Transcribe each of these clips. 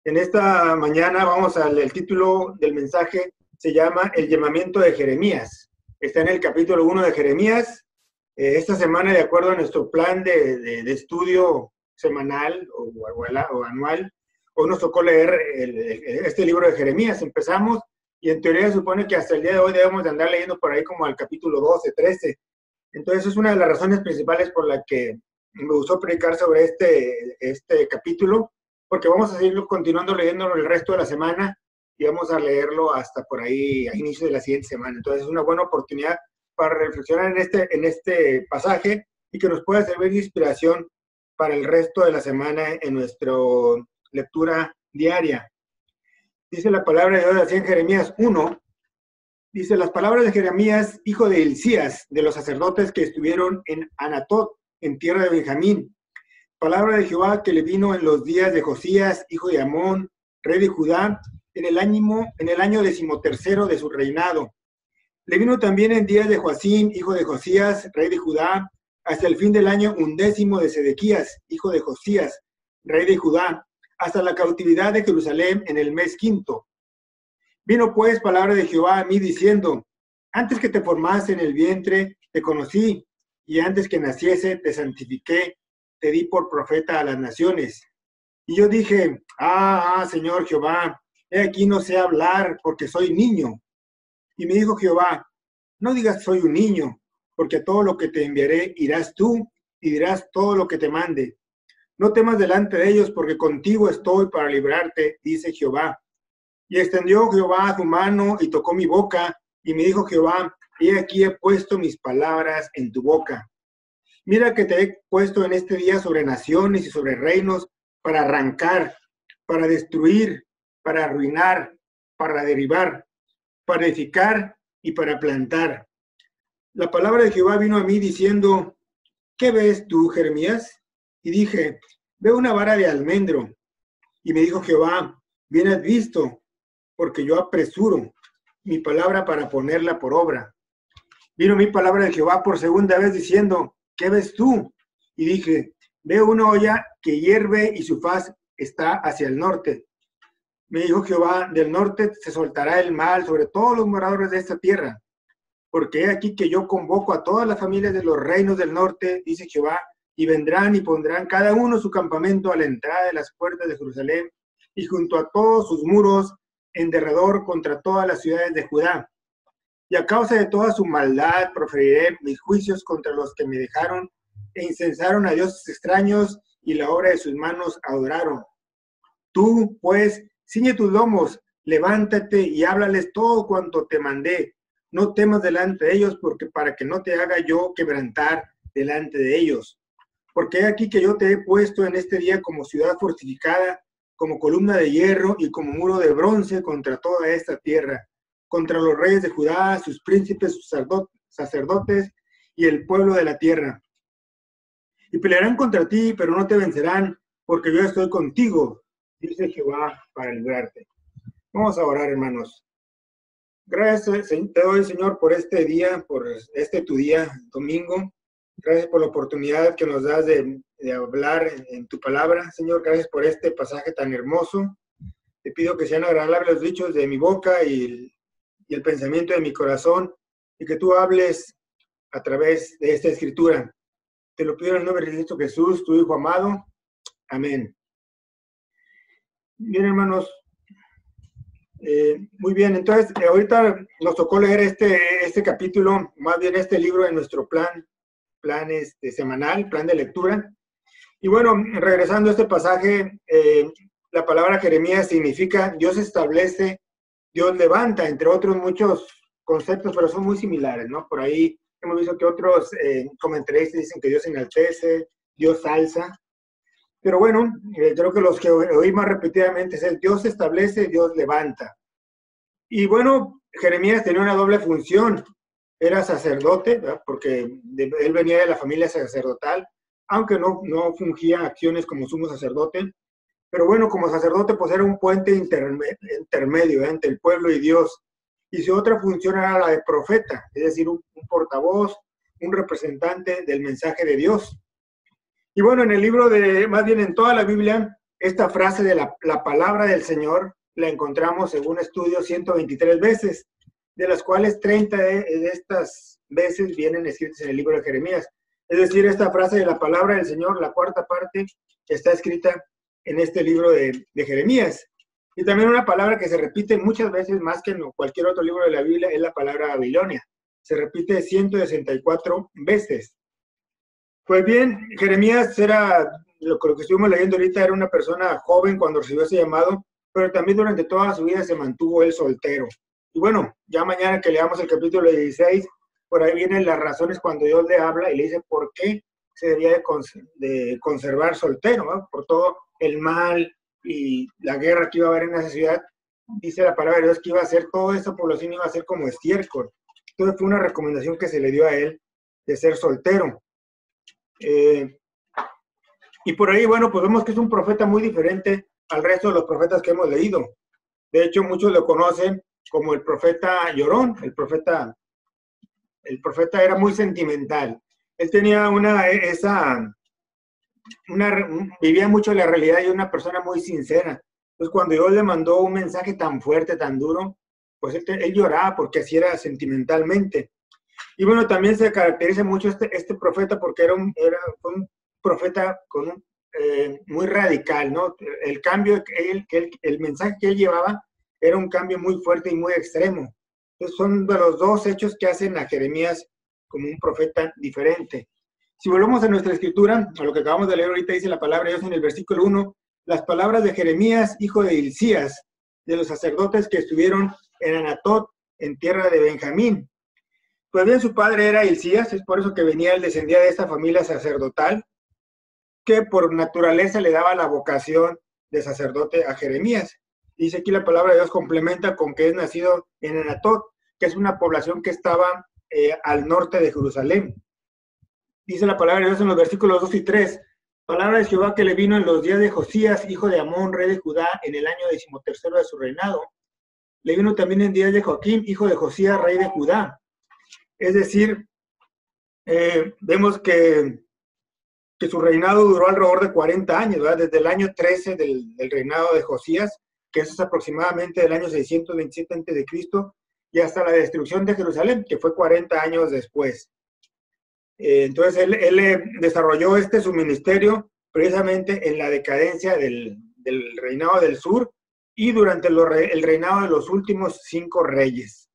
En esta mañana el título del mensaje se llama El llamamiento de Jeremías. Está en el capítulo 1 de Jeremías. Esta semana, de acuerdo a nuestro plan de estudio semanal o anual, hoy nos tocó leer este libro de Jeremías. Empezamos y en teoría se supone que hasta el día de hoy debemos de andar leyendo por ahí como al capítulo 12, 13. Entonces es una de las razones principales por la que me gustó predicar sobre este capítulo, porque vamos a seguir continuando leyéndolo el resto de la semana y vamos a leerlo hasta por ahí a inicio de la siguiente semana. Entonces es una buena oportunidad para reflexionar en este pasaje y que nos pueda servir de inspiración para el resto de la semana en nuestra lectura diaria. Dice la palabra de Dios así en Jeremías 1, dice: las palabras de Jeremías, hijo de Hilcías, de los sacerdotes que estuvieron en Anatot, en tierra de Benjamín. Palabra de Jehová que le vino en los días de Josías, hijo de Amón, rey de Judá, en el año 13º de su reinado. Le vino también en días de Joacim, hijo de Josías, rey de Judá, hasta el fin del año 11 de Sedequías, hijo de Josías, rey de Judá, hasta la cautividad de Jerusalén en el mes 5. Vino pues palabra de Jehová a mí diciendo: antes que te formase en el vientre, te conocí, y antes que naciese, te santifiqué, te di por profeta a las naciones. Y yo dije: Señor Jehová, he aquí no sé hablar, porque soy niño. Y me dijo Jehová: no digas soy un niño, porque a todo lo que te enviaré irás tú, y dirás todo lo que te mande. No temas delante de ellos, porque contigo estoy para librarte, dice Jehová. Y extendió Jehová su mano y tocó mi boca, y me dijo Jehová: he aquí he puesto mis palabras en tu boca. Mira que te he puesto en este día sobre naciones y sobre reinos, para arrancar, para destruir, para arruinar, para derribar, para edificar y para plantar. La palabra de Jehová vino a mí diciendo: ¿qué ves tú, Jeremías? Y dije: veo una vara de almendro. Y me dijo Jehová: bien has visto, porque yo apresuro mi palabra para ponerla por obra. Vino mi palabra de Jehová por segunda vez diciendo: ¿qué ves tú? Y dije: veo una olla que hierve y su faz está hacia el norte. Me dijo Jehová: del norte se soltará el mal sobre todos los moradores de esta tierra, porque he aquí que yo convoco a todas las familias de los reinos del norte, dice Jehová, y vendrán y pondrán cada uno su campamento a la entrada de las puertas de Jerusalén y junto a todos sus muros en derredor contra todas las ciudades de Judá. Y a causa de toda su maldad proferiré mis juicios contra los que me dejaron e incensaron a dioses extraños y la obra de sus manos adoraron. Tú, pues, ciñe tus lomos, levántate y háblales todo cuanto te mandé. No temas delante de ellos, porque para que no te haga yo quebrantar delante de ellos. Porque he aquí que yo te he puesto en este día como ciudad fortificada, como columna de hierro y como muro de bronce contra toda esta tierra, contra los reyes de Judá, sus príncipes, sus sacerdotes y el pueblo de la tierra. Y pelearán contra ti, pero no te vencerán, porque yo estoy contigo, dice Jehová, para librarte. Vamos a orar, hermanos. Gracias te doy, Señor, por este día, por tu día, domingo. Gracias por la oportunidad que nos das de hablar en tu palabra. Señor, gracias por este pasaje tan hermoso. Te pido que sean agradables los dichos de mi boca y el pensamiento de mi corazón, y que tú hables a través de esta escritura. Te lo pido en el nombre de Cristo Jesús, tu Hijo amado. Amén. Bien, hermanos. Muy bien, entonces ahorita nos tocó leer este capítulo, más bien este libro en nuestro plan semanal, plan de lectura. Y bueno, regresando a este pasaje, la palabra Jeremías significa Dios establece, Dios levanta, entre otros muchos conceptos, pero son muy similares, ¿no? Por ahí hemos visto que otros comentaristas dicen que Dios enaltece, Dios alza. Pero bueno, creo que los que oí más repetidamente es Dios establece, Dios levanta. Y bueno, Jeremías tenía una doble función. Era sacerdote, ¿verdad? Porque él venía de la familia sacerdotal, aunque no fungía acciones como sumo sacerdote. Pero bueno, como sacerdote, pues era un puente intermedio entre el pueblo y Dios. Y su otra función era la de profeta, es decir, un portavoz, un representante del mensaje de Dios. Y bueno, en el libro más bien en toda la Biblia, Esta frase de la palabra del Señor la encontramos según estudios 123 veces, de las cuales 30 de estas veces vienen escritas en el libro de Jeremías. Es decir, esta frase de la palabra del Señor, la cuarta parte, está escrita en este libro de Jeremías. Y también una palabra que se repite muchas veces más que en cualquier otro libro de la Biblia es la palabra Babilonia. Se repite 164 veces. Pues bien, Jeremías era, lo que estuvimos leyendo ahorita, era una persona joven cuando recibió ese llamado, pero también durante toda su vida se mantuvo él soltero. Y bueno, ya mañana que leamos el capítulo 16, por ahí vienen las razones cuando Dios le habla y le dice por qué se debía de conservar soltero, ¿no? Por todo el mal y la guerra que iba a haber en esa ciudad. Dice la palabra de Dios que iba a ser, toda esa población iba a ser como estiércol. Entonces fue una recomendación que se le dio a él de ser soltero. Y por ahí, bueno, pues vemos que es un profeta muy diferente al resto de los profetas que hemos leído. De hecho, muchos lo conocen como el profeta llorón. El profeta era muy sentimental. Él tenía vivía mucho la realidad y una persona muy sincera. Entonces, cuando Dios le mandó un mensaje tan fuerte, tan duro, pues él lloraba porque así era sentimentalmente. Y bueno, también se caracteriza mucho este profeta porque fue un profeta muy radical, ¿no? El cambio, el mensaje que él llevaba era un cambio muy fuerte y muy extremo. Entonces son de los dos hechos que hacen a Jeremías como un profeta diferente. Si volvemos a nuestra escritura, a lo que acabamos de leer ahorita, dice la palabra de Dios en el versículo 1, las palabras de Jeremías, hijo de Hilcías, de los sacerdotes que estuvieron en Anatot, en tierra de Benjamín. Pues bien, su padre era Hilcías, es por eso que él descendía de esta familia sacerdotal, que por naturaleza le daba la vocación de sacerdote a Jeremías. Dice aquí la palabra de Dios complementa con que es nacido en Anatot, que es una población que estaba al norte de Jerusalén. Dice la palabra de Dios en los versículos 2 y 3, palabra de Jehová que le vino en los días de Josías, hijo de Amón, rey de Judá, en el año 13º de su reinado. Le vino también en días de Joaquín, hijo de Josías, rey de Judá. Es decir, vemos que su reinado duró alrededor de 40 años, ¿verdad? Desde el año 13 del reinado de Josías, que es aproximadamente del año 627 a.C., y hasta la destrucción de Jerusalén, que fue 40 años después. Entonces, él desarrolló su ministerio precisamente en la decadencia del reinado del sur y durante el reinado de los últimos 5 reyes.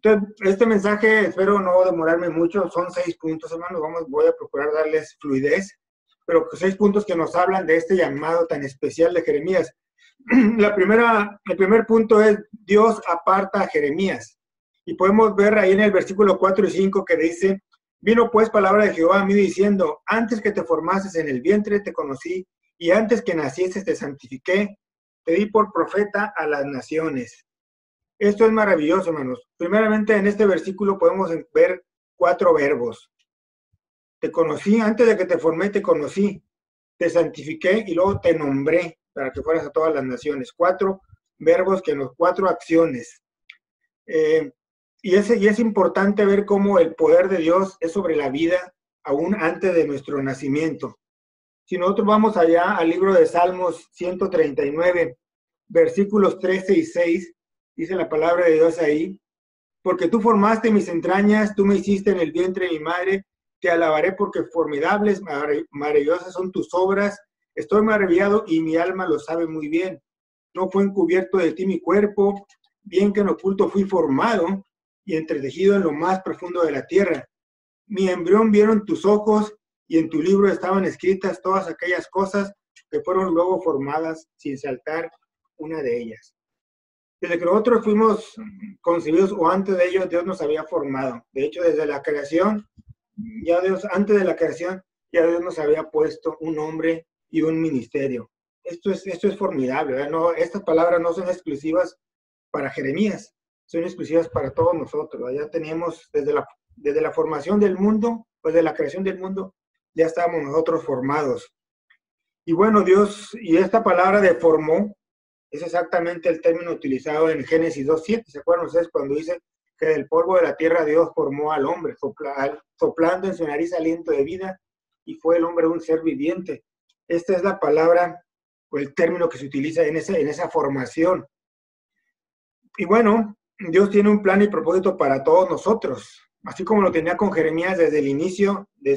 Entonces, este mensaje, espero no demorarme mucho, son 6 puntos, hermanos, voy a procurar darles fluidez, pero 6 puntos que nos hablan de este llamado tan especial de Jeremías. El primer punto es, Dios aparta a Jeremías, y podemos ver ahí en el versículo 4 y 5 que dice, vino pues palabra de Jehová a mí diciendo, antes que te formases en el vientre te conocí, y antes que nacieses te santifiqué, te di por profeta a las naciones. Esto es maravilloso, hermanos. Primeramente, en este versículo podemos ver 4 verbos. Te conocí, antes de que te formé, te conocí. Te santifiqué y luego te nombré para que fueras a todas las naciones. 4 verbos, 4 acciones. Y es importante ver cómo el poder de Dios es sobre la vida aún antes de nuestro nacimiento. Si nosotros vamos allá al libro de Salmos 139, versículos 13 y 6, dice la palabra de Dios ahí, porque tú formaste mis entrañas, tú me hiciste en el vientre de mi madre, te alabaré porque formidables, maravillosas son tus obras, estoy maravillado y mi alma lo sabe muy bien. No fue encubierto de ti mi cuerpo, bien que en oculto fui formado y entretejido en lo más profundo de la tierra. Mi embrión vieron tus ojos y en tu libro estaban escritas todas aquellas cosas que fueron luego formadas sin saltar una de ellas. Desde que nosotros fuimos concebidos o antes de ello, Dios nos había formado. De hecho, desde la creación, antes de la creación, ya Dios nos había puesto un nombre y un ministerio. Esto es formidable, ¿verdad? No, estas palabras no son exclusivas para Jeremías, son exclusivas para todos nosotros, ¿verdad? Ya teníamos desde la formación del mundo, pues de la creación del mundo, ya estábamos nosotros formados. Y bueno, Dios, y esta palabra de formó, es exactamente el término utilizado en Génesis 2:7. ¿Se acuerdan ustedes cuando dice que del polvo de la tierra Dios formó al hombre, soplando en su nariz aliento de vida, y fue el hombre un ser viviente? Esta es la palabra o el término que se utiliza en esa formación. Y bueno, Dios tiene un plan y propósito para todos nosotros, así como lo tenía con Jeremías desde el inicio de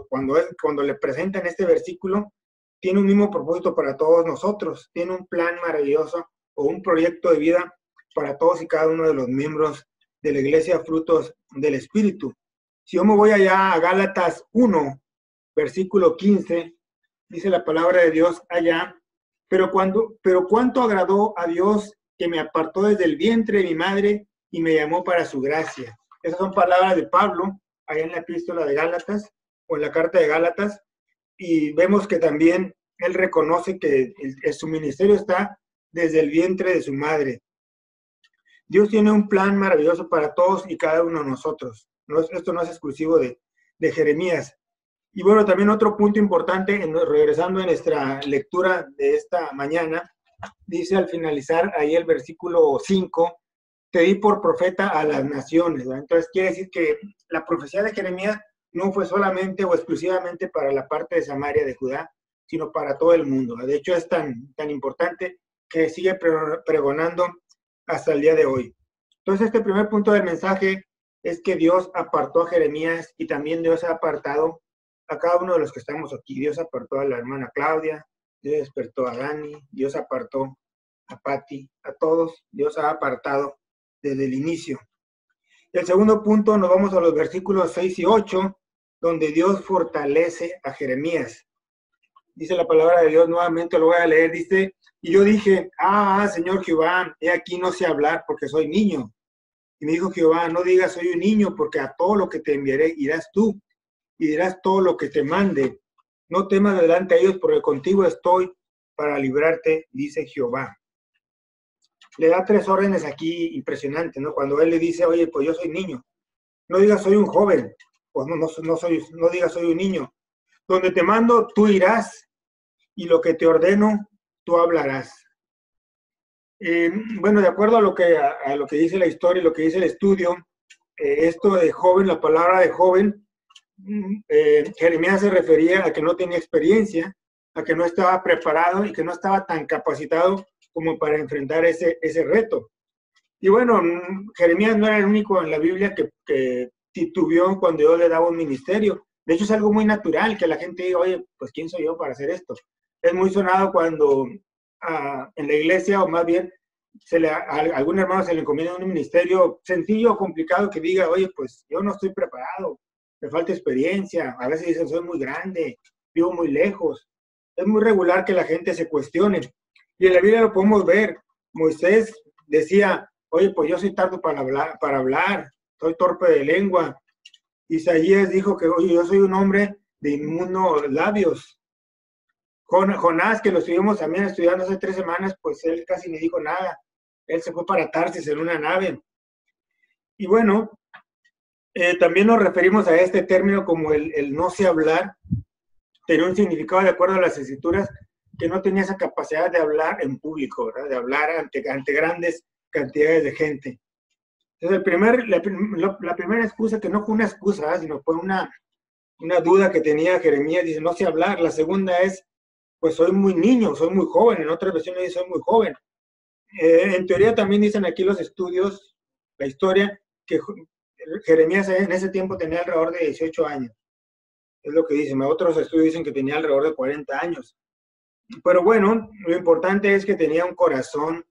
cuando le presentan este versículo, tiene un mismo propósito para todos nosotros, tiene un plan maravilloso o un proyecto de vida para todos y cada uno de los miembros de la iglesia Frutos del Espíritu. Si yo me voy allá a Gálatas 1, versículo 15, dice la palabra de Dios allá, pero cuánto agradó a Dios que me apartó desde el vientre de mi madre y me llamó para su gracia. Esas son palabras de Pablo, allá en la epístola de Gálatas, o en la carta de Gálatas, y vemos que también él reconoce que su ministerio está desde el vientre de su madre. Dios tiene un plan maravilloso para todos y cada uno de nosotros. Esto no es exclusivo de Jeremías. Y bueno, también otro punto importante, regresando a nuestra lectura de esta mañana, dice al finalizar ahí el versículo 5, te di por profeta a las naciones, ¿verdad? Entonces quiere decir que la profecía de Jeremías no fue solamente o exclusivamente para la parte de Samaria de Judá, sino para todo el mundo. De hecho es tan importante que sigue pregonando hasta el día de hoy. Entonces este primer punto del mensaje es que Dios apartó a Jeremías y también Dios ha apartado a cada uno de los que estamos aquí. Dios apartó a la hermana Claudia, Dios despertó a Dani, Dios apartó a Patti, a todos, Dios ha apartado desde el inicio. El segundo punto, nos vamos a los versículos 6 y 8, donde Dios fortalece a Jeremías. Dice la palabra de Dios, nuevamente lo voy a leer, dice, y yo dije, Señor Jehová, he aquí no sé hablar porque soy niño. Y me dijo Jehová, no digas soy un niño, porque a todo lo que te enviaré irás tú, y dirás todo lo que te mande. No temas delante de ellos, porque contigo estoy para librarte, dice Jehová. Le da 3 órdenes aquí impresionantes, ¿no? Cuando él le dice, oye, pues yo soy niño. No digas soy un joven, pues no digas soy un niño. Donde te mando, tú irás, y lo que te ordeno, tú hablarás. Bueno, de acuerdo a lo que dice la historia y lo que dice el estudio, esto de joven, la palabra de joven, Jeremías se refería a que no tenía experiencia, a que no estaba preparado y que no estaba tan capacitado como para enfrentar ese reto. Y bueno, Jeremías no era el único en la Biblia que titubeó cuando Dios le daba un ministerio. De hecho, es algo muy natural que la gente diga, oye, pues ¿quién soy yo para hacer esto? Es muy sonado cuando en la iglesia, o más bien, a algún hermano se le encomienda un ministerio sencillo o complicado que diga, oye, pues yo no estoy preparado, me falta experiencia. A veces dicen, soy muy grande, vivo muy lejos. Es muy regular que la gente se cuestione. Y en la Biblia lo podemos ver. Moisés decía, oye, pues yo soy tardo para hablar, soy torpe de lengua. Isaías dijo que, oye, yo soy un hombre de inmundos labios. Jonás, que lo estuvimos también estudiando hace 3 semanas, pues él casi ni dijo nada. Él se fue para Tarsis en una nave. Y bueno, también nos referimos a este término como el no sé hablar. Tenía un significado de acuerdo a las escrituras, que no tenía esa capacidad de hablar en público, ¿verdad? De hablar ante grandes cantidades de gente. Entonces, la primera excusa, que no fue una excusa, ¿verdad? Sino fue una duda que tenía Jeremías, dice, no sé hablar. La segunda es, pues soy muy niño, soy muy joven. En otras versiones dice, soy muy joven. En teoría también dicen aquí los estudios, la historia, que Jeremías en ese tiempo tenía alrededor de 18 años. Es lo que dicen. Otros estudios dicen que tenía alrededor de 40 años. Pero bueno, lo importante es que tenía un corazón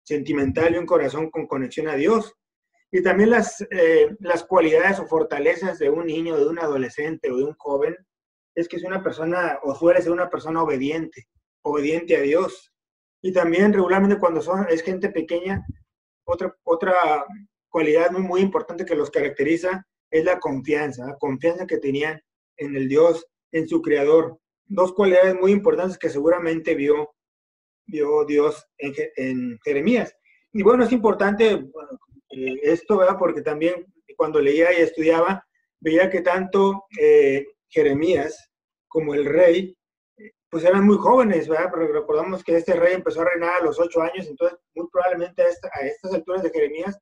sentimental y un corazón con conexión a Dios. Y también las cualidades o fortalezas de un niño, de un adolescente o de un joven, es que es una persona, o suele ser una persona obediente a Dios. Y también regularmente cuando es gente pequeña, otra cualidad muy, muy importante que los caracteriza es la confianza que tenían en el Dios, en su Creador. 2 cualidades muy importantes que seguramente vio Dios en Jeremías. Y bueno, es importante esto, ¿verdad? Porque también cuando leía y estudiaba, veía que tanto Jeremías como el rey, pues eran muy jóvenes, ¿verdad? Pero recordamos que este rey empezó a reinar a los 8 años, entonces muy probablemente a estas alturas de Jeremías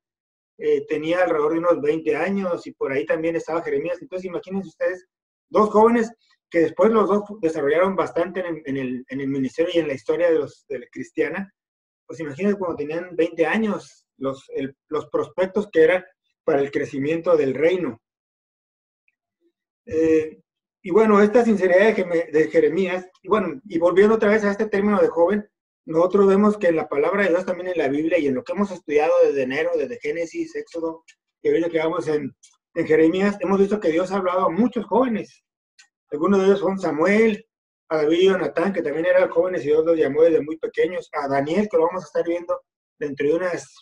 tenía alrededor de unos 20 años y por ahí también estaba Jeremías. Entonces imagínense ustedes, 2 jóvenes que después los dos desarrollaron bastante en el ministerio y en la historia de la cristiana. Pues imagínense cuando tenían 20 años, los prospectos que eran para el crecimiento del reino. Y bueno, esta sinceridad de Jeremías, y bueno, y volviendo otra vez a este término de joven, nosotros vemos que en la palabra de Dios también en la Biblia y en lo que hemos estudiado desde enero, desde Génesis, Éxodo, y ahorita que vamos en Jeremías, hemos visto que Dios ha hablado a muchos jóvenes. Algunos de ellos son Samuel, a David y Jonatán, que también eran jóvenes y Dios los llamó desde muy pequeños, a Daniel, que lo vamos a estar viendo dentro de unas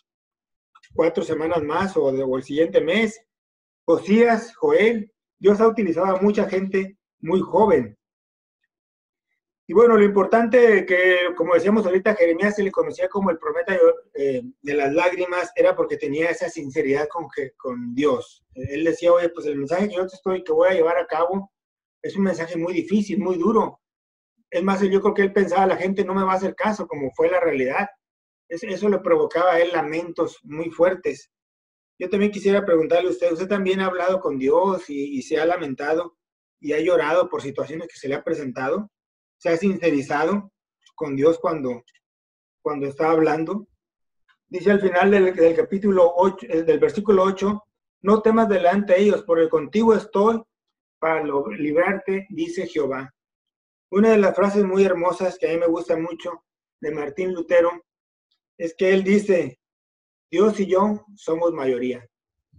4 semanas más o el siguiente mes, Josías, Joel. Dios ha utilizado a mucha gente muy joven. Y bueno, lo importante que, como decíamos ahorita, Jeremías se le conocía como el profeta de las lágrimas, era porque tenía esa sinceridad con Dios. Él decía, oye, pues el mensaje que voy a llevar a cabo es un mensaje muy difícil, muy duro. Es más, yo creo que él pensaba, la gente no me va a hacer caso, como fue la realidad. Eso le provocaba a él lamentos muy fuertes. Yo también quisiera preguntarle a usted también ha hablado con Dios y se ha lamentado y ha llorado por situaciones que se le ha presentado, se ha sincerizado con Dios cuando está hablando. Dice al final del capítulo 8, del versículo 8, no temas delante de ellos, porque contigo estoy para librarte, dice Jehová. Una de las frases muy hermosas que a mí me gusta mucho de Martín Lutero es que él dice, Dios y yo somos mayoría.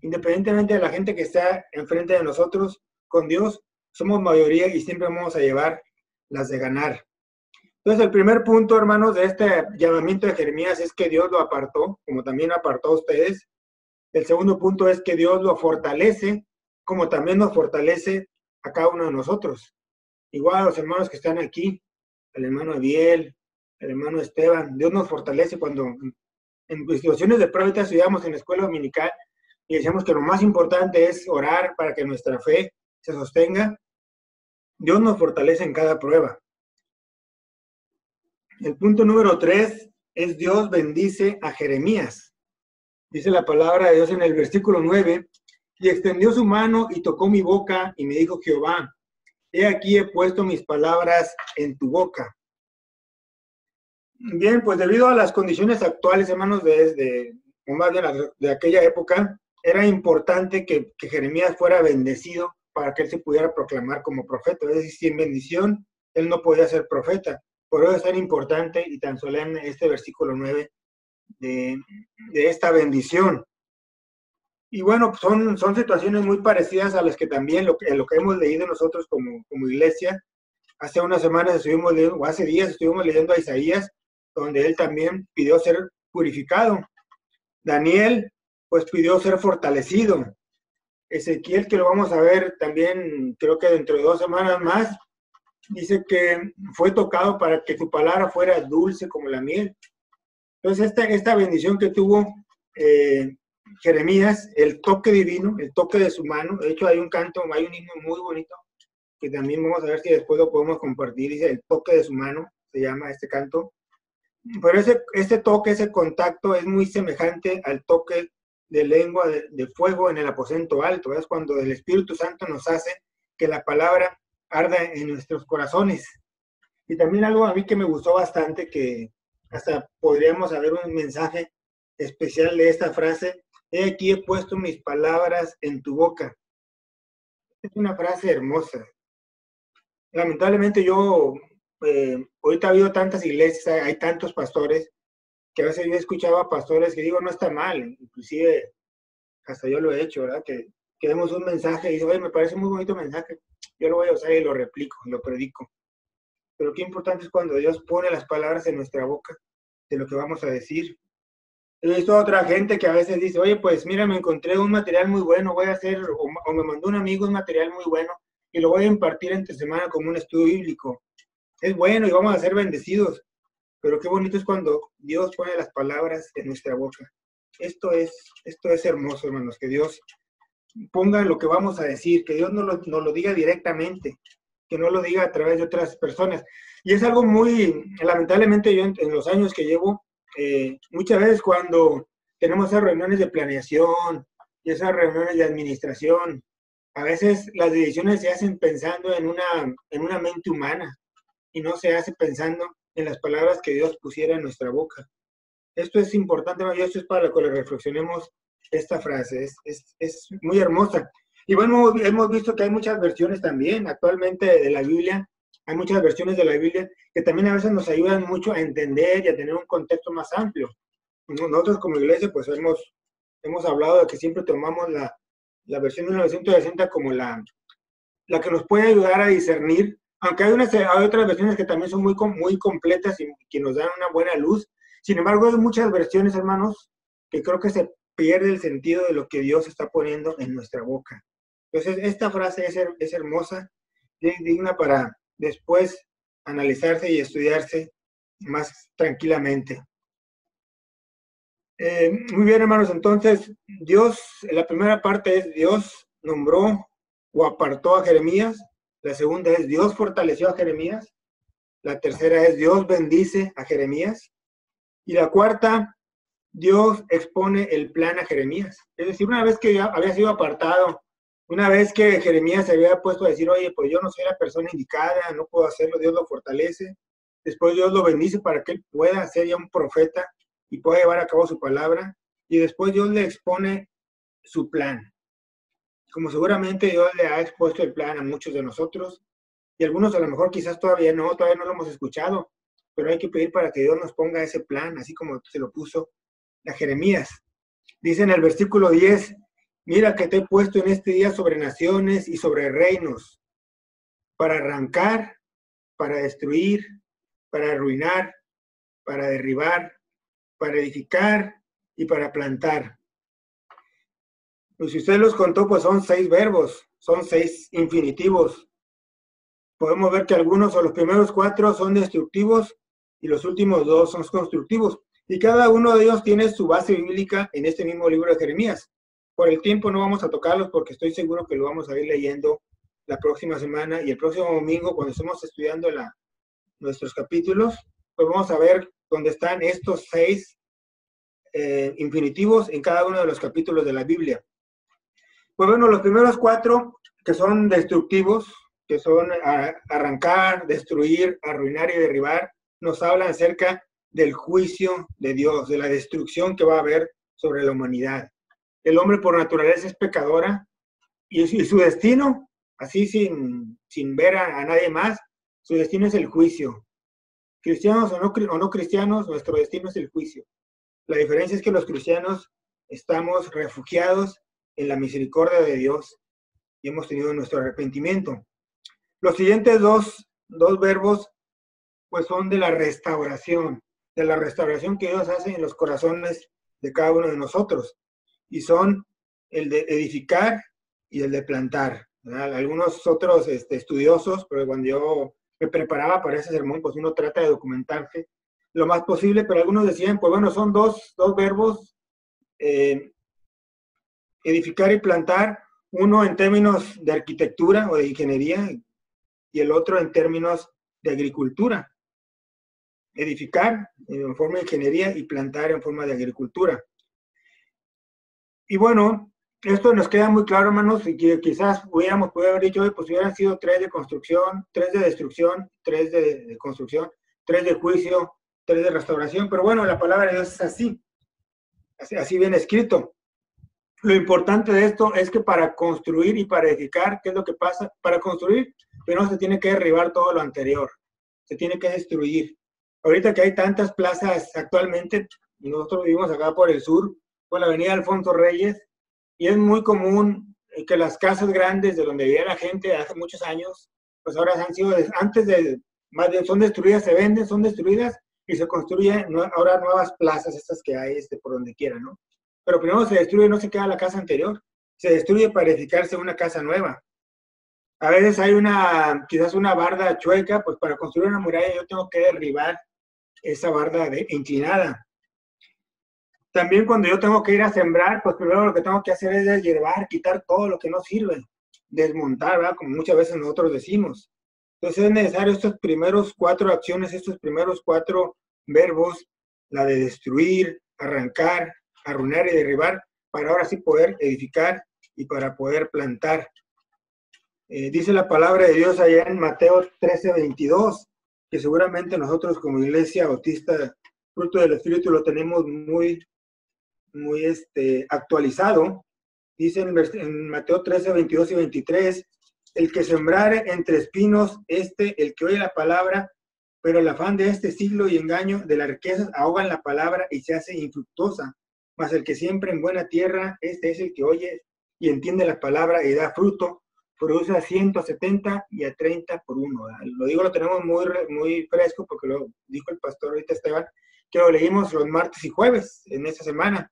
Independientemente de la gente que está enfrente de nosotros, con Dios somos mayoría y siempre vamos a llevar las de ganar. Entonces, el primer punto, hermanos, de este llamamiento de Jeremías es que Dios lo apartó, como también apartó a ustedes. El segundo punto es que Dios lo fortalece, como también nos fortalece a cada uno de nosotros. Igual a los hermanos que están aquí, el hermano Abiel, el hermano Esteban, Dios nos fortalece cuando en situaciones de prueba estudiamos en la escuela dominical y decíamos que lo más importante es orar para que nuestra fe se sostenga. Dios nos fortalece en cada prueba. El punto número 3 es Dios bendice a Jeremías. Dice la palabra de Dios en el versículo 9, y extendió su mano y tocó mi boca y me dijo Jehová, he aquí he puesto mis palabras en tu boca. Bien, pues debido a las condiciones actuales, hermanos, o más bien de aquella época, era importante que Jeremías fuera bendecido para que él se pudiera proclamar como profeta. Es decir, sin bendición, él no podía ser profeta. Por eso es tan importante y tan solemne este versículo 9 de esta bendición. Y bueno, son situaciones muy parecidas a las que también lo que hemos leído nosotros como iglesia. Hace unas semanas estuvimos leyendo, o hace días estuvimos leyendo a Isaías, donde él también pidió ser purificado. Daniel, pues pidió ser fortalecido. Ezequiel, que lo vamos a ver también, creo que dentro de 2 semanas más, dice que fue tocado para que su palabra fuera dulce como la miel. Entonces, esta bendición que tuvo Jeremías, el toque divino, el toque de su mano, de hecho hay un himno muy bonito, que también vamos a ver si después lo podemos compartir, dice el toque de su mano, se llama este canto. Pero ese toque, ese contacto es muy semejante al toque de lengua de fuego en el aposento alto. Es cuando el Espíritu Santo nos hace que la palabra arda en nuestros corazones. Y también algo a mí que me gustó bastante, que hasta podríamos haber un mensaje especial de esta frase, he aquí he puesto mis palabras en tu boca. Es una frase hermosa. Lamentablemente ahorita ha habido tantas iglesias, hay tantos pastores, que a veces yo escuchaba pastores que digo, no está mal, inclusive hasta yo lo he hecho, ¿verdad? Que demos un mensaje y dice, oye, me parece muy bonito mensaje, yo lo voy a usar y lo replico, lo predico. Pero qué importante es cuando Dios pone las palabras en nuestra boca de lo que vamos a decir. He visto a otra gente que a veces dice, oye, pues mira, me encontré un material muy bueno, voy a hacer, o me mandó un amigo un material muy bueno, y lo voy a impartir entre semana como un estudio bíblico. Es bueno y vamos a ser bendecidos, pero qué bonito es cuando Dios pone las palabras en nuestra boca. Esto es hermoso, hermanos, que Dios ponga lo que vamos a decir, que Dios nos lo diga directamente, que no lo diga a través de otras personas. Y es algo muy, lamentablemente yo en los años que llevo, muchas veces cuando tenemos esas reuniones de planeación y esas reuniones de administración, A veces las decisiones se hacen pensando en una mente humana y no se hace pensando en las palabras que Dios pusiera en nuestra boca. Esto es importante, y esto es para que le reflexionemos esta frase, es muy hermosa. Y bueno, hemos visto que hay muchas versiones también actualmente de la Biblia, hay muchas versiones de la Biblia que también a veces nos ayudan mucho a entender y a tener un contexto más amplio. Nosotros como iglesia pues hemos hablado de que siempre tomamos la versión de 1960 como la que nos puede ayudar a discernir, aunque hay otras versiones que también son muy completas y que nos dan una buena luz. Sin embargo, hay muchas versiones, hermanos, que creo que se pierde el sentido de lo que Dios está poniendo en nuestra boca. Entonces, esta frase es hermosa, es digna para después analizarse y estudiarse más tranquilamente. Muy bien, hermanos, entonces, Dios, la primera parte es Dios nombró o apartó a Jeremías. La segunda es Dios fortaleció a Jeremías. La tercera es Dios bendice a Jeremías. Y la cuarta, Dios expone el plan a Jeremías. Es decir, una vez que ya había sido apartado, una vez que Jeremías se había puesto a decir, oye, pues yo no soy la persona indicada, no puedo hacerlo, Dios lo fortalece. Después Dios lo bendice para que él pueda ser ya un profeta y pueda llevar a cabo su palabra. Y después Dios le expone su plan. Como seguramente Dios le ha expuesto el plan a muchos de nosotros, y algunos a lo mejor quizás todavía no lo hemos escuchado, pero hay que pedir para que Dios nos ponga ese plan, así como se lo puso a Jeremías. Dice en el versículo 10, mira que te he puesto en este día sobre naciones y sobre reinos, para arrancar, para destruir, para arruinar, para derribar, para edificar y para plantar. Pues si usted los contó, pues son 6 verbos, son 6 infinitivos. Podemos ver que algunos o los primeros 4 son destructivos y los últimos 2 son constructivos. Y cada uno de ellos tiene su base bíblica en este mismo libro de Jeremías. Por el tiempo no vamos a tocarlos porque estoy seguro que lo vamos a ir leyendo la próxima semana y el próximo domingo cuando estemos estudiando nuestros capítulos, pues vamos a ver dónde están estos 6 infinitivos en cada uno de los capítulos de la Biblia. Pues bueno, los primeros 4 que son destructivos, que son arrancar, destruir, arruinar y derribar, nos hablan acerca del juicio de Dios, de la destrucción que va a haber sobre la humanidad. El hombre por naturaleza es pecadora y su destino, así sin ver a nadie más, su destino es el juicio. Cristianos o no cristianos, nuestro destino es el juicio. La diferencia es que los cristianos estamos refugiados en la misericordia de Dios y hemos tenido nuestro arrepentimiento. Los siguientes dos verbos pues son de la restauración que Dios hace en los corazones de cada uno de nosotros. Y son el de edificar y el de plantar, ¿verdad? Algunos otros estudiosos, pero cuando yo me preparaba para ese sermón, pues uno trata de documentarse lo más posible, pero algunos decían, pues bueno, son dos verbos, edificar y plantar, uno en términos de arquitectura o de ingeniería y el otro en términos de agricultura. Edificar en forma de ingeniería y plantar en forma de agricultura. Y bueno, esto nos queda muy claro, hermanos, y que quizás hubiéramos podido haber dicho, pues hubieran sido 3 de construcción, 3 de destrucción, 3 de construcción, 3 de juicio, 3 de restauración, pero bueno, la palabra de Dios es así viene escrito. Lo importante de esto es que para construir y para edificar, ¿qué es lo que pasa? Para construir, pero se tiene que derribar todo lo anterior, se tiene que destruir. Ahorita que hay tantas plazas actualmente, nosotros vivimos acá por el sur, por la avenida Alfonso Reyes, y es muy común que las casas grandes de donde vivía la gente hace muchos años, pues ahora han sido, más bien son destruidas, se venden, son destruidas, y se construyen ahora nuevas plazas, estas que hay por donde quiera, ¿no? Pero primero se destruye, no se queda la casa anterior, se destruye para edificarse una casa nueva. A veces hay quizás una barda chueca, pues para construir una muralla yo tengo que derribar esa barda inclinada. También cuando yo tengo que ir a sembrar, pues primero lo que tengo que hacer es deshiervar, quitar todo lo que no sirve, desmontar, ¿verdad? Como muchas veces nosotros decimos. Entonces es necesario estos primeros 4 acciones, estos primeros 4 verbos, la de destruir, arrancar, arruinar y derribar, para ahora sí poder edificar y para poder plantar. Dice la palabra de Dios allá en Mateo 13:22, que seguramente nosotros como Iglesia Bautista, fruto del Espíritu, lo tenemos muy actualizado. Dice en Mateo 13:22 y 23, el que sembrare entre espinos, el que oye la palabra, pero el afán de este siglo y engaño de las riquezas ahogan la palabra y se hace infructuosa. Mas el que siembra en buena tierra, este es el que oye y entiende la palabra y da fruto, produce a 170 y a 30 por uno. Lo digo, lo tenemos muy fresco porque lo dijo el pastor ahorita Esteban, que lo leímos los martes y jueves en esta semana.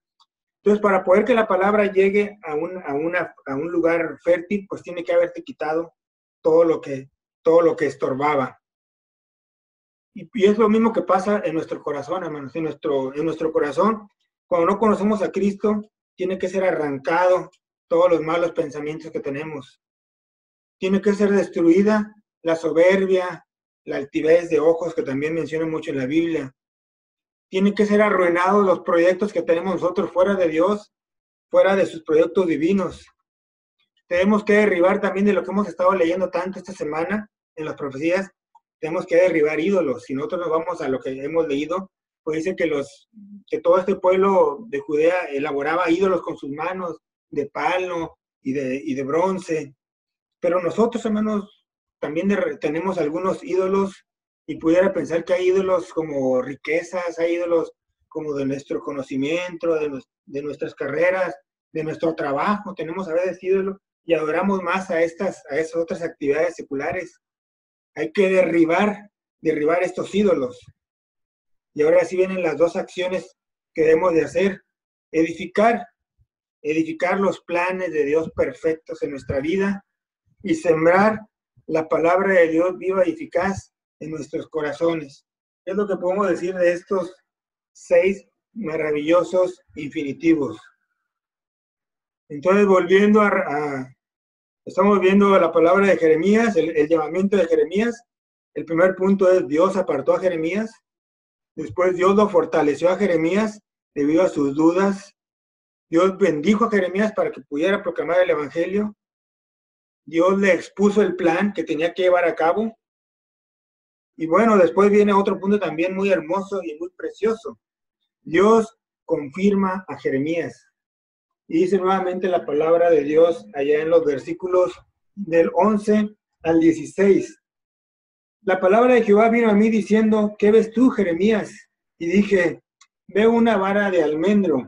Entonces, para poder que la palabra llegue a un lugar fértil, pues tiene que haberte quitado todo lo que estorbaba. Y es lo mismo que pasa en nuestro corazón, hermanos. En nuestro corazón, cuando no conocemos a Cristo, tiene que ser arrancado todos los malos pensamientos que tenemos. Tiene que ser destruida la soberbia, la altivez de ojos, que también menciona mucho en la Biblia. Tienen que ser arruinados los proyectos que tenemos nosotros fuera de Dios, fuera de sus proyectos divinos. Tenemos que derribar también de lo que hemos estado leyendo tanto esta semana en las profecías. Tenemos que derribar ídolos. Si nosotros nos vamos a lo que hemos leído, pues dice que todo este pueblo de Judea elaboraba ídolos con sus manos de palo y de bronce. Pero nosotros, hermanos, también tenemos algunos ídolos, y pudiera pensar que hay ídolos como riquezas, hay ídolos como de nuestro conocimiento, de nuestras carreras, de nuestro trabajo. Tenemos a veces ídolos y adoramos más a esas otras actividades seculares. Hay que derribar estos ídolos. Y ahora sí vienen las dos acciones que debemos de hacer. Edificar los planes de Dios perfectos en nuestra vida y sembrar la palabra de Dios viva y eficaz en nuestros corazones. Es lo que podemos decir de estos 6 maravillosos infinitivos. Entonces, volviendo estamos viendo la palabra de Jeremías, el llamamiento de Jeremías. El primer punto es: Dios apartó a Jeremías. Después, Dios lo fortaleció a Jeremías debido a sus dudas. Dios bendijo a Jeremías para que pudiera proclamar el evangelio. Dios le expuso el plan que tenía que llevar a cabo. Y bueno, después viene otro punto también muy hermoso y muy precioso. Dios confirma a Jeremías. Y dice nuevamente la palabra de Dios allá en los versículos del 11 al 16. La palabra de Jehová vino a mí diciendo: ¿qué ves tú, Jeremías? Y dije: veo una vara de almendro.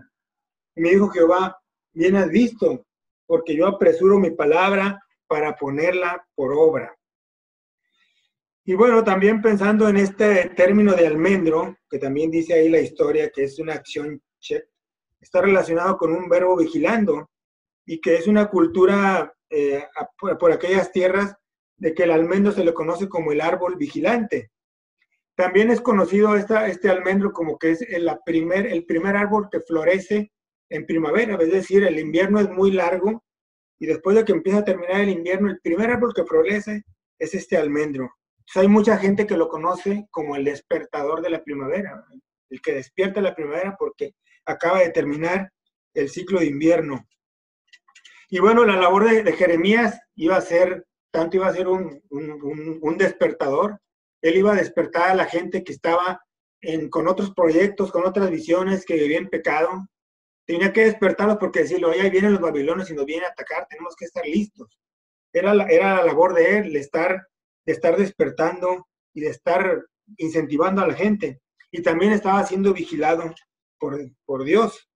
Y me dijo Jehová: bien has visto, porque yo apresuro mi palabra para ponerla por obra. Y bueno, también pensando en este término de almendro, que también dice ahí la historia que es una acción check, está relacionado con un verbo vigilando, y que es una cultura por aquellas tierras de que el almendro se le conoce como el árbol vigilante. También es conocido este almendro como que es el primer árbol que florece en primavera, es decir, el invierno es muy largo, y después de que empieza a terminar el invierno, el primer árbol que florece es este almendro. Entonces, hay mucha gente que lo conoce como el despertador de la primavera, el que despierta la primavera porque acaba de terminar el ciclo de invierno. Y bueno, la labor de Jeremías iba a ser un despertador. Él iba a despertar a la gente que estaba con otros proyectos, con otras visiones, que vivía en pecado. Tenía que despertarlos porque decirle: oye, ahí vienen los babilonios y nos vienen a atacar, tenemos que estar listos. Era la labor de él, de estar despertando y de estar incentivando a la gente. Y también estaba siendo vigilado por Dios.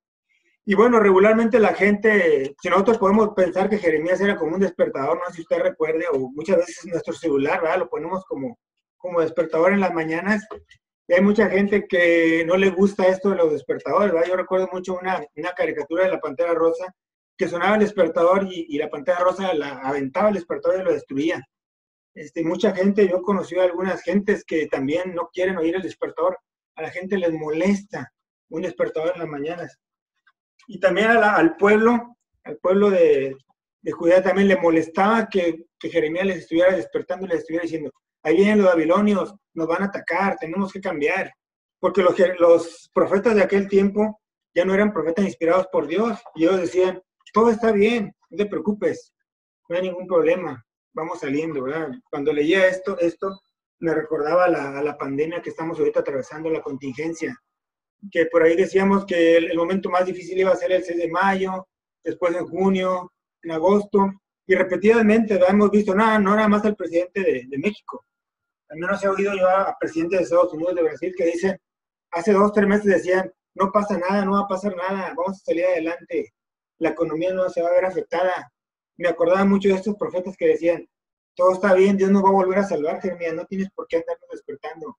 Y bueno, regularmente la gente, si nosotros podemos pensar que Jeremías era como un despertador, no sé si usted recuerde, o muchas veces nuestro celular, ¿verdad?, lo ponemos como despertador en las mañanas. Y hay mucha gente que no le gusta esto de los despertadores, ¿verdad? Yo recuerdo mucho una caricatura de la Pantera Rosa, que sonaba el despertador y la Pantera Rosa la aventaba el despertador y lo destruía. Mucha gente, yo he conocido a algunas gentes que también no quieren oír el despertador. A la gente les molesta un despertador en las mañanas. Y también al pueblo de Judea también le molestaba que Jeremías les estuviera despertando y les estuviera diciendo: ahí vienen los babilonios, nos van a atacar, tenemos que cambiar. Porque los profetas de aquel tiempo ya no eran profetas inspirados por Dios. Y ellos decían: todo está bien, no te preocupes, no hay ningún problema. vamos saliendo, ¿verdad? Cuando leía esto me recordaba a la pandemia que estamos ahorita atravesando, la contingencia, que por ahí decíamos que el momento más difícil iba a ser el 6 de mayo, después en junio, en agosto, y repetidamente, ¿verdad? Hemos visto, no nada más al presidente de México, también nos he oído yo a presidentes de Estados Unidos, de Brasil, que dicen, hace 2, 3 meses decían, no pasa nada, no va a pasar nada, vamos a salir adelante, la economía no se va a ver afectada. Me acordaba mucho de estos profetas que decían, todo está bien, Dios nos va a volver a salvar, Jeremías, no tienes por qué andarnos despertando.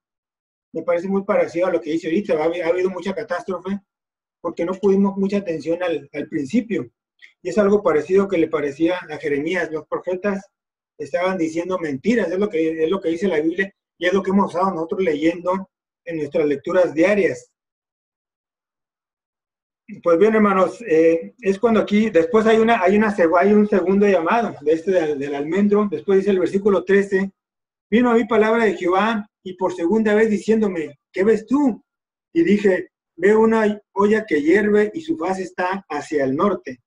Me parece muy parecido a lo que dice ahorita, ha habido mucha catástrofe porque no pudimos mucha atención al principio. Y es algo parecido que le parecía a Jeremías. Los profetas estaban diciendo mentiras, es lo que dice la Biblia y es lo que hemos estado nosotros leyendo en nuestras lecturas diarias. Pues bien, hermanos, es cuando aquí, después hay un segundo llamado del almendro. Después dice el versículo 13, vino a mí palabra de Jehová y por segunda vez diciéndome, ¿qué ves tú? Y dije, veo una olla que hierve y su faz está hacia el norte.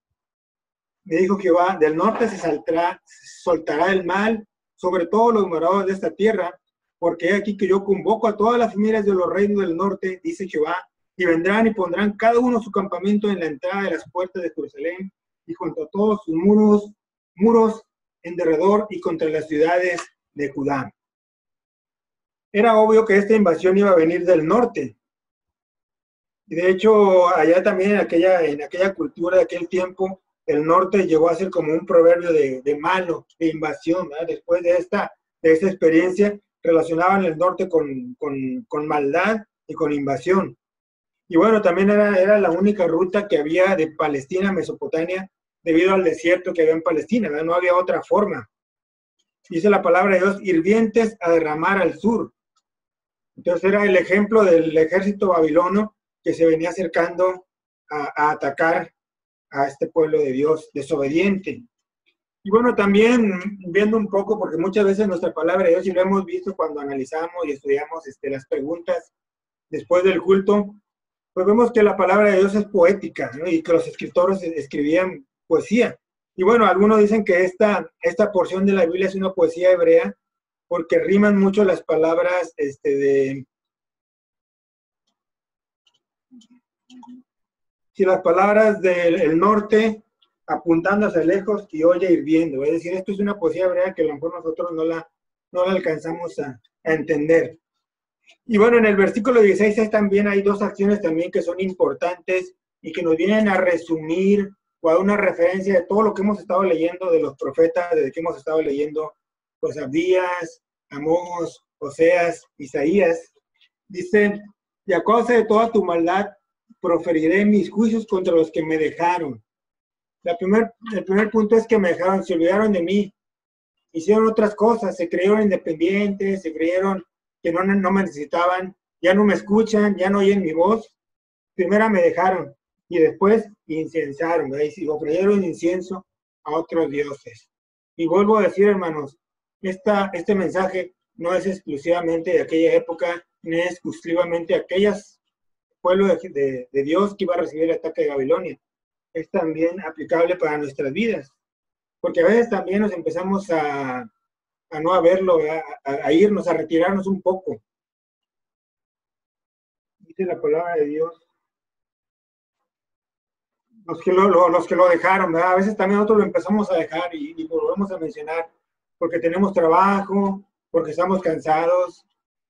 Me dijo Jehová, del norte se soltará el mal sobre todos los moradores de esta tierra, porque he aquí que yo convoco a todas las familias de los reinos del norte, dice Jehová, y vendrán y pondrán cada uno su campamento en la entrada de las puertas de Jerusalén y junto a todos sus muros en derredor y contra las ciudades de Judá. Era obvio que esta invasión iba a venir del norte. Y de hecho, allá también en aquella cultura de aquel tiempo, el norte llegó a ser como un proverbio de malo, de invasión, ¿verdad? Después de esta experiencia, relacionaban el norte con maldad y con invasión. Y bueno, también era la única ruta que había de Palestina a Mesopotamia debido al desierto que había en Palestina, ¿verdad? No había otra forma. Dice la palabra de Dios, hirvientes a derramar al sur. Entonces era el ejemplo del ejército babilonio que se venía acercando a atacar a este pueblo de Dios desobediente. Y bueno, también viendo un poco, porque muchas veces nuestra palabra de Dios, y lo hemos visto cuando analizamos y estudiamos las preguntas después del culto, pues vemos que la palabra de Dios es poética, ¿no? Y que los escritores escribían poesía. Y bueno, algunos dicen que esta porción de la Biblia es una poesía hebrea porque riman mucho las palabras las palabras del norte apuntando hacia lejos y olla hirviendo. Es decir, esto es una poesía hebrea que a lo mejor nosotros no la alcanzamos a entender. Y bueno, en el versículo 16 también hay dos acciones también que son importantes y que nos vienen a resumir o a una referencia de todo lo que hemos estado leyendo de los profetas, desde que hemos estado leyendo pues Abdías, Amós, Oseas, Isaías. Dice, y a causa de toda tu maldad proferiré mis juicios contra los que me dejaron. El primer punto es que me dejaron, se olvidaron de mí, hicieron otras cosas, se creyeron independientes, se creyeron que no me necesitaban, ya no me escuchan, ya no oyen mi voz. Primero me dejaron y después incensaron, y ofrecieron incienso a otros dioses. Y vuelvo a decir, hermanos, este mensaje no es exclusivamente de aquella época, ni es exclusivamente de aquellas pueblos de Dios que iba a recibir el ataque de Babilonia. Es también aplicable para nuestras vidas, porque a veces también nos empezamos a no verlo, a irnos, a retirarnos un poco. Dice la palabra de Dios. Los que lo dejaron, ¿verdad? A veces también nosotros lo empezamos a dejar y volvemos a mencionar, porque tenemos trabajo, porque estamos cansados,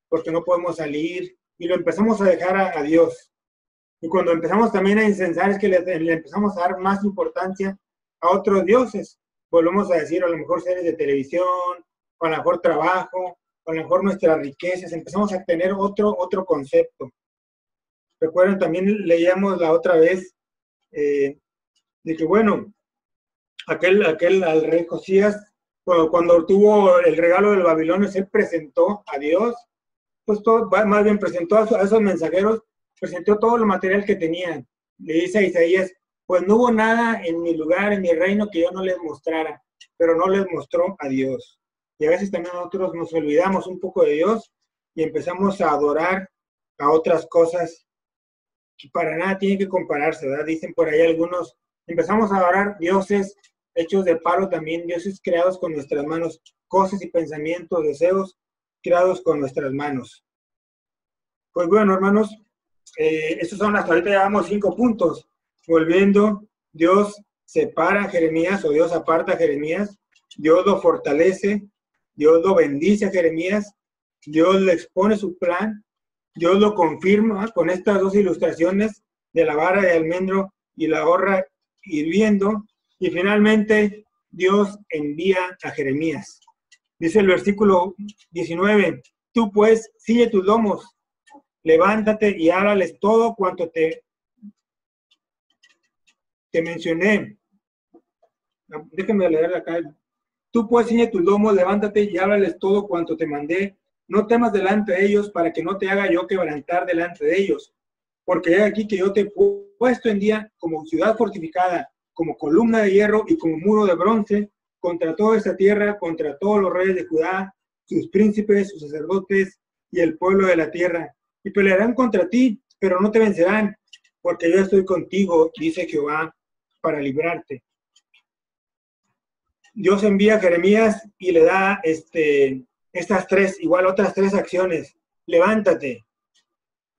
porque no podemos salir, y lo empezamos a dejar a Dios. Y cuando empezamos también a incensar es que le empezamos a dar más importancia a otros dioses. Volvemos a decir, a lo mejor series de televisión, o a lo mejor trabajo, o a lo mejor nuestras riquezas, empezamos a tener otro concepto. Recuerden, también leíamos la otra vez de que, bueno, al rey Josías, cuando tuvo el regalo del Babilonio, se presentó a Dios, pues más bien presentó a esos mensajeros, presentó todo el material que tenían. Le dice a Isaías, pues no hubo nada en mi lugar, en mi reino, que yo no les mostrara, pero no les mostró a Dios. Y a veces también nosotros nos olvidamos un poco de Dios y empezamos a adorar a otras cosas que para nada tienen que compararse, ¿verdad? Dicen por ahí algunos, empezamos a adorar dioses hechos de palo también, dioses creados con nuestras manos, cosas y pensamientos, deseos creados con nuestras manos. Pues bueno, hermanos, estos son hasta ahorita llevamos 5 puntos. Volviendo, Dios separa a Jeremías, o Dios aparta a Jeremías, Dios lo fortalece, Dios lo bendice a Jeremías, Dios le expone su plan, Dios lo confirma con estas 2 ilustraciones de la vara de almendro y la horra hirviendo, y finalmente Dios envía a Jeremías. Dice el versículo 19, tú pues ciñe tus lomos, levántate y háblales todo cuanto te mencioné. Déjenme leer acá. Tú pues ciñe tus lomos, levántate y háblales todo cuanto te mandé. No temas delante de ellos, para que no te haga yo quebrantar delante de ellos. Porque he aquí que yo te he puesto en día como ciudad fortificada, como columna de hierro y como muro de bronce, contra toda esta tierra, contra todos los reyes de Judá, sus príncipes, sus sacerdotes y el pueblo de la tierra. Y pelearán contra ti, pero no te vencerán, porque yo estoy contigo, dice Jehová, para librarte. Dios envía a Jeremías y le da estas 3, igual otras 3 acciones. Levántate,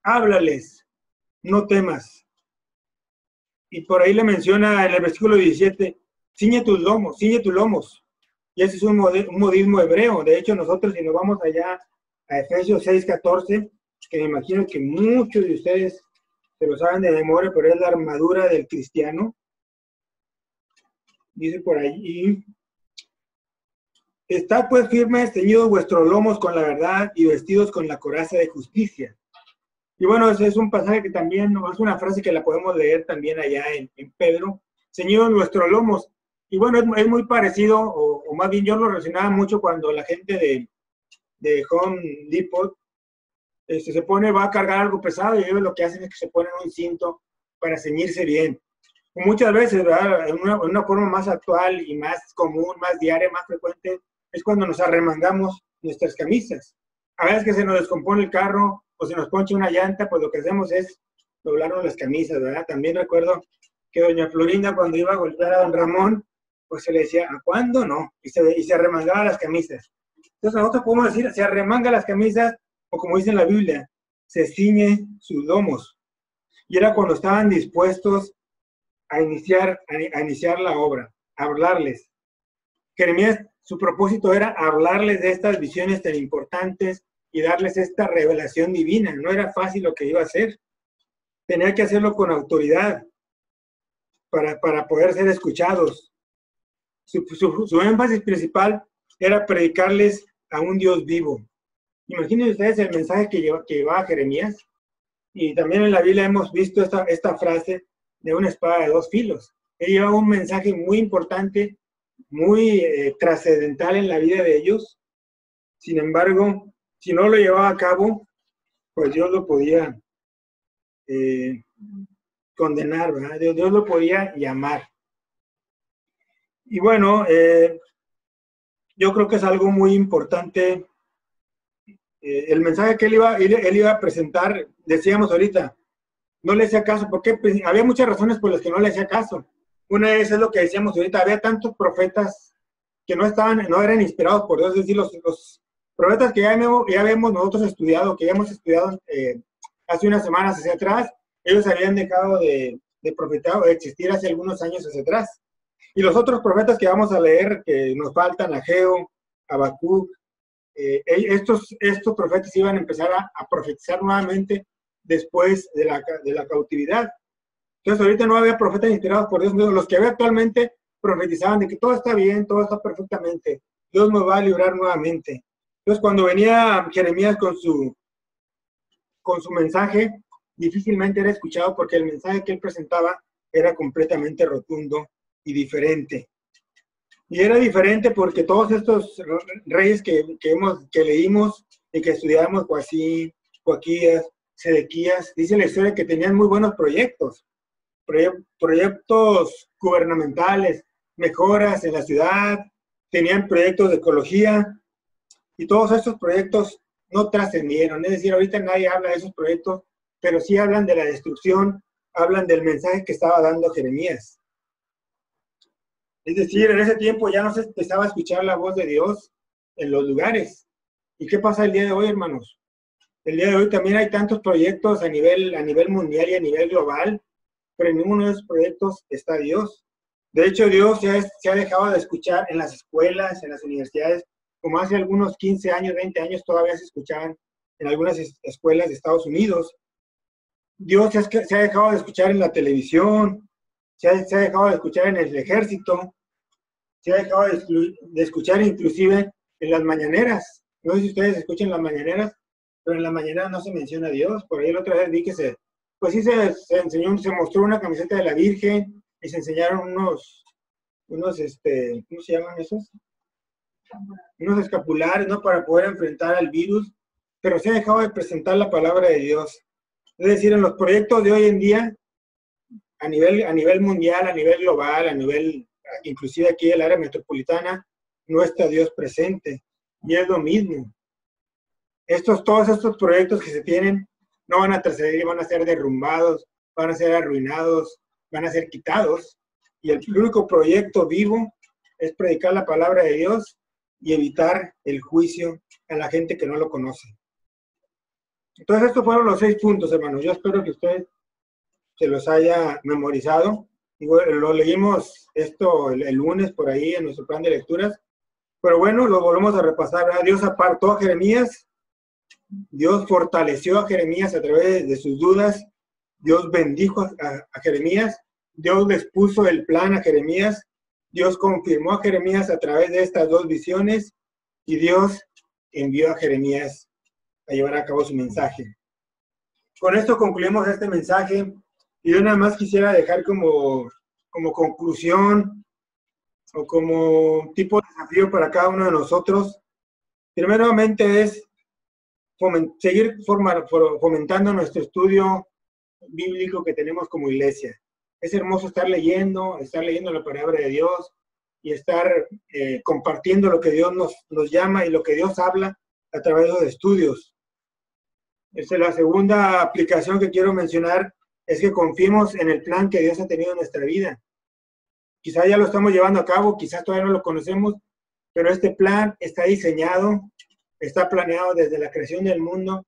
háblales, no temas. Y por ahí le menciona en el versículo 17, ciñe tus lomos, ciñe tus lomos. Y ese es un modismo hebreo. De hecho, nosotros si nos vamos allá a Efesios 6:14, que me imagino que muchos de ustedes se lo saben de memoria, pero es la armadura del cristiano. Dice por allí, estad pues firmes, ceñidos vuestros lomos con la verdad y vestidos con la coraza de justicia. Y bueno, ese es un pasaje que también, es una frase que la podemos leer también allá en Pedro, ceñidos nuestros lomos. Y bueno, es muy parecido, o más bien yo lo relacionaba mucho cuando la gente de Home Depot va a cargar algo pesado y ellos lo que hacen es que se ponen un cinto para ceñirse bien. Muchas veces, ¿verdad? En una forma más actual y más común, más diaria, más frecuente, es cuando nos arremangamos nuestras camisas. A veces que se nos descompone el carro o se nos poncha una llanta, pues lo que hacemos es doblarnos las camisas, ¿verdad? También recuerdo que doña Florinda, cuando iba a golpear a don Ramón, pues se le decía, ¿a cuándo no? Y se arremangaba las camisas. Entonces nosotros podemos decir, se arremanga las camisas, o como dice en la Biblia, se ciñe sus lomos. Y era cuando estaban dispuestos a iniciar la obra, a hablarles. Jeremías, su propósito era hablarles de estas visiones tan importantes y darles esta revelación divina. No era fácil lo que iba a hacer. Tenía que hacerlo con autoridad para poder ser escuchados. Su énfasis principal era predicarles a un Dios vivo. Imaginen ustedes el mensaje que llevaba Jeremías. Y también en la Biblia hemos visto esta frase de una espada de 2 filos. Él llevaba un mensaje muy importante, muy trascendental en la vida de ellos. Sin embargo, si no lo llevaba a cabo, pues Dios lo podía condenar, ¿verdad? Dios lo podía llamar. Y bueno, yo creo que es algo muy importante. El mensaje que él iba a presentar, decíamos ahorita, no le hacía caso, porque pues, había muchas razones por las que no le hacía caso. Una de esas es lo que decíamos ahorita, había tantos profetas que no eran inspirados por Dios, es decir, los profetas que ya habíamos nosotros estudiado, que ya hemos estudiado hace unas semanas hacia atrás, ellos habían dejado de profetar o de existir hace algunos años hacia atrás. Y los otros profetas que vamos a leer, que nos faltan, Ageo, Habacuc, estos profetas iban a empezar a profetizar nuevamente después de la cautividad. Entonces ahorita no había profetas inspirados por Dios. Los que había actualmente profetizaban de que todo está bien, todo está perfectamente, Dios nos va a librar nuevamente. Entonces cuando venía Jeremías con su mensaje, difícilmente era escuchado porque el mensaje que él presentaba era completamente rotundo y diferente. Y era diferente porque todos estos reyes que leímos y que estudiamos, Joacim, Joaquías, Sedequías, dice la historia que tenían muy buenos proyectos gubernamentales, mejoras en la ciudad, tenían proyectos de ecología, y todos estos proyectos no trascendieron. Es decir, ahorita nadie habla de esos proyectos, pero sí hablan de la destrucción, hablan del mensaje que estaba dando Jeremías. Es decir, en ese tiempo ya no se empezaba a escuchar la voz de Dios en los lugares. ¿Y qué pasa el día de hoy, hermanos? El día de hoy también hay tantos proyectos a nivel mundial y a nivel global, pero en ninguno de esos proyectos está Dios. De hecho, Dios se ha dejado de escuchar en las escuelas, en las universidades, como hace algunos 15 años, 20 años todavía se escuchaban en algunas escuelas de Estados Unidos. Dios se ha dejado de escuchar en la televisión, se ha dejado de escuchar en el ejército, se ha dejado de escuchar inclusive en las mañaneras. No sé si ustedes escuchan las mañaneras, pero en las mañaneras no se menciona a Dios. Por ahí la otra vez vi que se enseñó, se mostró una camiseta de la Virgen y se enseñaron unos ¿cómo se llaman esos? Unos escapulares, ¿no? Para poder enfrentar al virus, pero se ha dejado de presentar la palabra de Dios. Es decir, en los proyectos de hoy en día, a nivel mundial, a nivel global, inclusive aquí en el área metropolitana, no está Dios presente. Y es lo mismo. Todos estos proyectos que se tienen no van a trascender, van a ser derrumbados, van a ser arruinados, van a ser quitados. Y el único proyecto vivo es predicar la palabra de Dios y evitar el juicio a la gente que no lo conoce. Entonces, estos fueron los 6 puntos, hermanos. Yo espero que ustedes se los haya memorizado. Lo leímos el lunes por ahí en nuestro plan de lecturas. Pero bueno, lo volvemos a repasar, ¿verdad? Dios apartó a Jeremías. Dios fortaleció a Jeremías a través de sus dudas. Dios bendijo a Jeremías. Dios les puso el plan a Jeremías. Dios confirmó a Jeremías a través de estas 2 visiones. Y Dios envió a Jeremías a llevar a cabo su mensaje. Con esto concluimos este mensaje. Y yo nada más quisiera dejar como conclusión o como tipo de desafío para cada uno de nosotros. Primeramente es seguir fomentando nuestro estudio bíblico que tenemos como iglesia. Es hermoso estar leyendo la palabra de Dios y estar compartiendo lo que Dios nos llama y lo que Dios habla a través de los estudios. La segunda aplicación que quiero mencionar es que confiemos en el plan que Dios ha tenido en nuestra vida. Quizás ya lo estamos llevando a cabo, quizás todavía no lo conocemos, pero este plan está diseñado, está planeado desde la creación del mundo,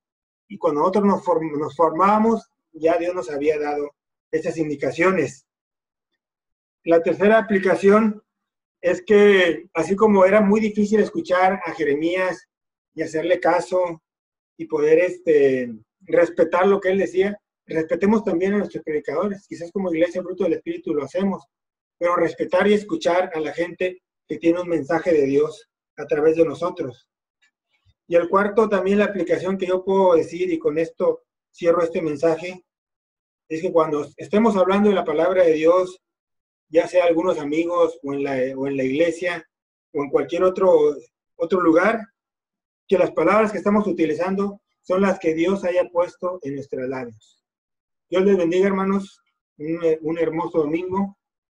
y cuando nosotros nos formábamos, ya Dios nos había dado esas indicaciones. La tercera aplicación es que, así como era muy difícil escuchar a Jeremías y hacerle caso y poder respetar lo que él decía, respetemos también a nuestros predicadores. Quizás como iglesia fruto del Espíritu lo hacemos, pero respetar y escuchar a la gente que tiene un mensaje de Dios a través de nosotros. Y el cuarto, también la aplicación que yo puedo decir, y con esto cierro este mensaje, es que cuando estemos hablando de la palabra de Dios, ya sea algunos amigos o en la iglesia o en cualquier otro lugar, que las palabras que estamos utilizando son las que Dios haya puesto en nuestros labios. Dios les bendiga, hermanos. Un hermoso domingo.